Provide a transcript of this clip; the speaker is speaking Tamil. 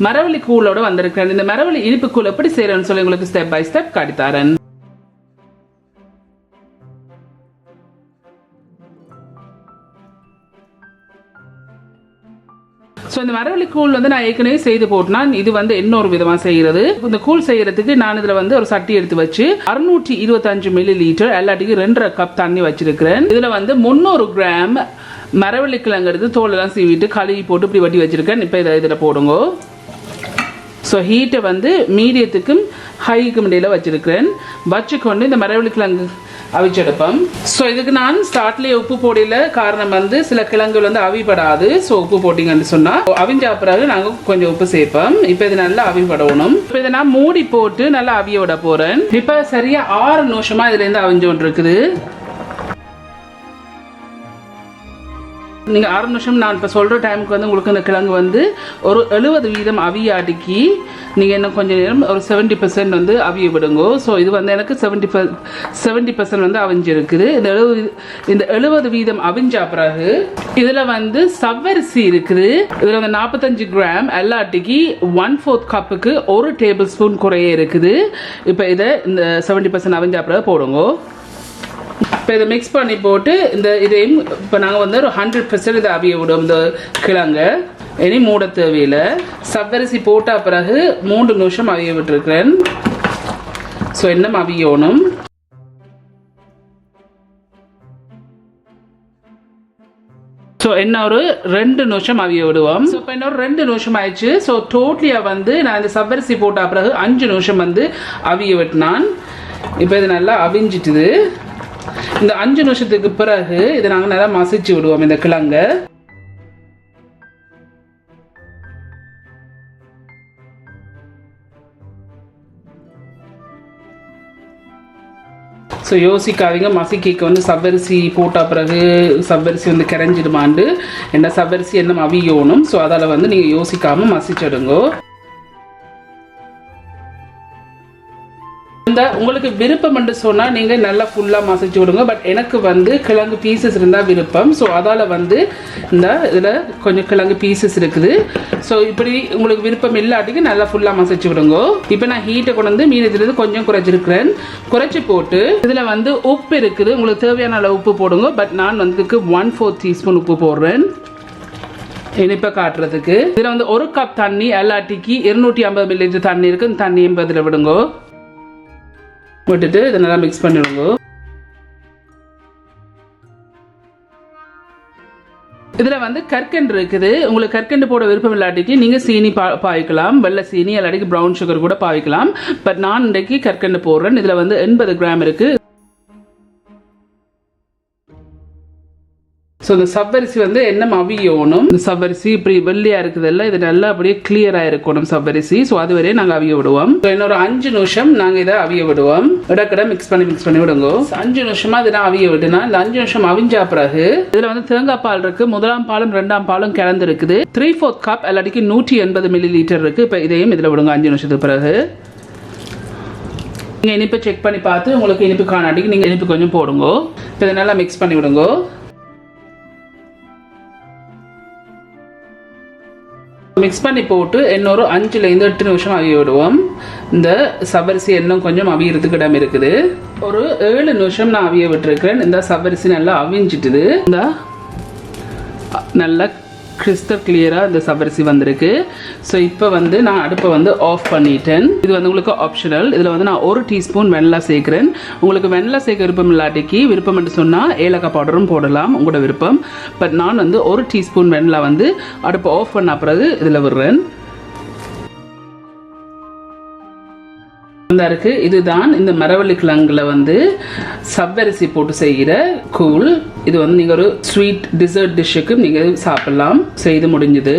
மரவள்ளி கூலோட வந்திருக்கிறேன். இந்த மரவள்ளி இனிப்பு கூல் எப்படி செய்யறேன்னு சொல்லி உங்களுக்கு ஸ்டெப் பை ஸ்டெப் காட்டித்தரேன். ஸோ இந்த மரவள்ளி கூழ் வந்து நான் ஏற்கனவே செய்து போட்டுனா இது வந்து இன்னொரு விதமாக செய்கிறது. இந்த கூழ் செய்யறதுக்கு நான் இதில் வந்து ஒரு சட்டி எடுத்து வச்சு 625 மில்லி லிட்டர் எல்லாத்துக்கும் 2.5 கப் தண்ணி வச்சிருக்கிறேன். இதில் வந்து 300 கிராம் மரவள்ளி கிழங்கிறது தோலெல்லாம் சீவிட்டு கழுவி போட்டு இப்படி வட்டி வச்சிருக்கேன். இப்போ இதில் போடுங்க. ஸோ ஹீட்டை வந்து மீடியத்துக்கும் ஹைக்கும் இடையில் வச்சிருக்கிறேன். வச்சுக்கொண்டு இந்த மரவள்ளி கிழங்கு அவிச்செடுப்போம். ஸோ இதுக்கு நான் ஸ்டார்ட்லேயே உப்பு போடல. காரணம் வந்து சில கிழங்குகள் வந்து அவிப்படாது. ஸோ உப்பு போட்டிங்கன்னு சொன்னால் அவிஞ்சா பிறகு நாங்கள் கொஞ்சம் உப்பு சேர்ப்போம். இப்போ இது நல்லா அவிப்படணும். இப்போ இதை நான் மூடி போட்டு நல்லா அவிய விட போகிறேன். இப்போ சரியாக 6 நிமிஷமாக இதுலேருந்து அவிஞ்சோன்னு இருக்குது. நீங்கள் 6 நிமிஷம் நான் இப்போ சொல்கிற டைமுக்கு வந்து உங்களுக்கு இந்த கிழங்கு வந்து ஒரு 70% அவியாட்டிக்கு நீங்கள் இன்னும் கொஞ்சம் நேரம் ஒரு 70% வந்து அவிய விடுங்க. ஸோ இது வந்து எனக்கு 70% வந்து அவிஞ்சிருக்குது. இந்த 70% அவிஞ்சா பிறகு இதில் வந்து சவ்வரிசி இருக்குது. இதில் வந்து 45 கிராம் எல்லாட்டிக்கு 1/4 கப்புக்கு 1 டேபிள் ஸ்பூன் குறைய இருக்குது. இப்போ இதை இந்த 70% அவிஞ்சா பிறகு போடுங்க. இப்போ இதை மிக்ஸ் பண்ணி போட்டு இதையும் இப்போ நாங்கள் வந்து ஒரு 100% இதை அவிய விடும். இந்த கிழங்கு இனி மூட தேவையில்லை. சவ்வரிசி போட்ட பிறகு 3 நிமிஷம் அவிய விட்டுருக்கிறேன். ஸோ இன்னும் அவியணும். ஸோ என்ன ஒரு 2 நிமிஷம் அவிய விடுவோம். ஸோ இப்போ இன்னொரு 2 நிமிஷம் ஆயிடுச்சு. ஸோ டோட்டலியாக வந்து நான் இந்த சவ்வரிசி போட்ட பிறகு 5 நிமிஷம் வந்து அவிய விட்டினான். இப்போ இது நல்லா அவிஞ்சிட்டுது. இந்த 5 நிமிஷத்துக்கு பிறகு இதை நாங்கள் நல்லா மசிச்சு விடுவோம் இந்த கிழங்க. ஸோ யோசிக்காதீங்க, மசிக்கைக்கு வந்து சவ்வரிசி போட்ட பிறகு சவ்வரிசி வந்து கரைஞ்சிடுமாண்டு. என்ன சவ்வரிசி என்ன அவியணும். ஸோ அதால் வந்து நீங்கள் யோசிக்காமல் மசிச்சிடுங்க. இந்த உங்களுக்கு விருப்பம் என்று சொன்னால் நீங்கள் நல்லா ஃபுல்லாக மசிச்சு விடுங்க. பட் எனக்கு வந்து கிழங்கு பீசஸ் இருந்தால் விருப்பம். ஸோ அதால் வந்து இந்த இதில் கொஞ்சம் கிழங்கு பீசஸ் இருக்குது. ஸோ இப்படி உங்களுக்கு விருப்பம் இல்லாட்டிக்கு நல்லா ஃபுல்லாக மசிச்சு விடுங்க. இப்போ நான் ஹீட்டை கொண்டு வந்து மீனத்திலிருந்து கொஞ்சம் குறைச்சிருக்கிறேன். குறைச்சி போட்டு இதில் வந்து உப்பு இருக்குது. உங்களுக்கு தேவையான அளவு உப்பு போடுங்க. பட் நான் வந்து 1/4 டீஸ்பூன் உப்பு போடுறேன் இனிப்பை காட்டுறதுக்கு. இதில் வந்து 1 கப் தண்ணி எல்லாட்டிக்கு 250 மில்லி லிட்டர் தண்ணி இருக்குது. இந்த தண்ணி 80 விடுங்க. விட்டுட்டு இதை நல்லா மிக்ஸ் பண்ணிடுங்க. இதில் வந்து கற்கண்டு இருக்குது. உங்களுக்கு கற்கண்டு போட விருப்பம் இல்லாட்டிக்கு நீங்கள் சீனி பாய்க்கலாம். வெள்ளை சீனி இல்லாட்டிக்கு ப்ரௌன் சுகர் கூட பாய்க்கலாம். பட் நான் இன்றைக்கு கற்கண்டு போடுறேன். இதில் வந்து 80 கிராம் இருக்குது. ஸோ இந்த சவ்வரிசி வந்து என்ன அவியணும். இந்த சவ்வரிசி இப்படி வெள்ளையாக இருக்குதுல்ல, இது நல்லா அப்படியே கிளியராக இருக்கணும் சவ்வரிசி. ஸோ அது வரையும் நாங்கள் அவிய விடுவோம். இன்னொரு 5 நிமிஷம் நாங்கள் இதை அவிய விடுவோம். இடக்கடை மிக்ஸ் பண்ணி விடுங்க. 5 நிமிஷமாக இதை அவிய விடுனா இந்த 5 நிமிஷம் அவிஞ்சா பிறகு இதில் வந்து தேங்காய் பால் இருக்குது. 1ஆம் பாலும் 2ஆம் பாலும் கலந்து இருக்குது. 3/4 கப் எல்லாட்டிக்கு 180 மில்லி லிட்டர் இருக்குது. இப்போ இதையும் இதில் விடுங்க. 5 நிமிஷத்துக்கு பிறகு நீங்கள் இனிப்பை செக் பண்ணி பார்த்து உங்களுக்கு இனிப்பு காணாட்டிக்கு நீங்கள் இனிப்பு கொஞ்சம் போடுங்க. இப்போ இதை நல்லா மிக்ஸ் பண்ணி விடுங்க. மிக்ஸ் பண்ணி போட்டு இன்னொரு 5லேருந்து 8 நிமிஷம் அவிய விடுவோம். இந்த சவ்வரிசி இன்னும் கொஞ்சம் அவியறதுக்கு இடம் இருக்குது. ஒரு 7 நிமிஷம் நான் அவிய விட்டுருக்கிறேன். இந்த சவ்வரிசி நல்லா அவிஞ்சிட்டுது. இந்த நல்லா கிறிஸ்டல் கிளியராக இந்த சவ்வரிசி வந்திருக்கு. ஸோ இப்போ வந்து நான் அடுப்பை வந்து ஆஃப் பண்ணிட்டேன். இது வந்து உங்களுக்கு ஆப்ஷனல். இதில் வந்து நான் 1 டீஸ்பூன் வெண்ணிலா சேர்க்குறேன். உங்களுக்கு வெண்ணிலா சேர்க்க விருப்பம் இல்லாட்டிக்கு விருப்பம் என்று சொன்னால் ஏலக்காய் பவுடரும் போடலாம், உங்களோட விருப்பம். பட் நான் வந்து 1 டீஸ்பூன் வெண்ணிலா வந்து அடுப்பை ஆஃப் பண்ண பிறகு இதில் விடுறேன். இருக்கு. இதுதான் இந்த மரவள்ளி கிழங்குல வந்து சவ்வரிசி போட்டு செய்கிற கூழ். இது வந்து நீங்கள் ஒரு ஸ்வீட் டிசர்ட் டிஷ்ஷுக்கு நீங்கள் சாப்பிடலாம். செய்து முடிஞ்சது.